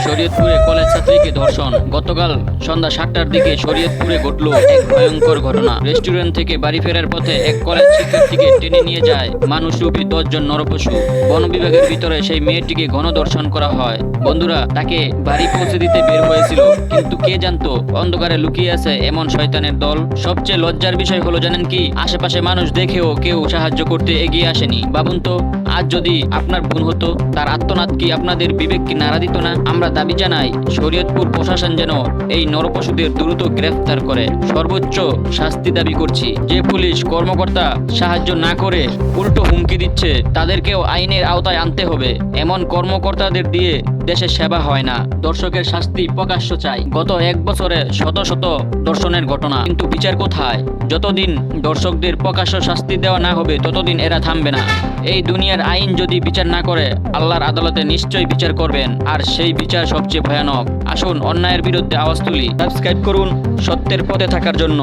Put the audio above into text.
শরীয়তপুরে college ছাত্রীকে ধর্ষণ। গতকাল সন্ধ্যা 7টার দিকে শরীয়তপুরে ঘটল এক ভয়ঙ্কর ঘটনা। রেস্টুরেন্ট থেকে বাড়ি ফেরার পথে এক কলেজ শিক্ষার্থীকে টেনে নিয়ে যায় মানুষরূপী 10 জন নরপশু। বন বিভাগের ভিতরে সেই মেয়েটিকে গণধর্ষণ করা হয়। বন্ধুরা, তাকে বাড়ি পৌঁছে দিতে বের হয়েছিল, কিন্তু কে জানতো অন্ধকারে লুকিয়ে আছে এমন শয়তানের দল। সবচেয়ে লজ্জার বিষয় হলো জানেন কি, আশেপাশে মানুষ দেখেও কেউ সাহায্য করতে এগিয়ে আসেনি। ভাবুন তো, আজ যদি আপনার বোন হতো, তার আত্মনাদ কি আপনাদের বিবেক কি নাড়া দিত না? আমরা দাবি জানাই শরীয়তপুর প্রশাসন যেন এই নরপশুদের দ্রুত গ্রেফতার করে। সর্বোচ্চ শাস্তি দাবি করছি। যে পুলিশ কর্মকর্তা সাহায্য না করে উল্টো হুমকি দিচ্ছে, তাদেরকেও আইনের আওতায় আনতে হবে। এমন কর্মকর্তাদের দিয়ে দেশের সেবা হয় না। দর্শকের শাস্তি প্রকাশ্য চাই। গত 1 বছরে শত শত দর্শনের ঘটনা, কিন্তু বিচার কোথায়? যতদিন দর্শকদের প্রকাশ্য শাস্তি দেওয়া না হবে, ততদিন এরা থামবে না। এই দুনিয়ার আইন যদি বিচার না করে, আল্লাহর আদালতে নিশ্চয়ই বিচার করবেন, আর সেই বিচার সবচেয়ে ভয়ানক। আসুন অন্যায়ের বিরুদ্ধে আওয়াজ তুলি। সাবস্ক্রাইব করুন সত্যের পথে থাকার জন্য।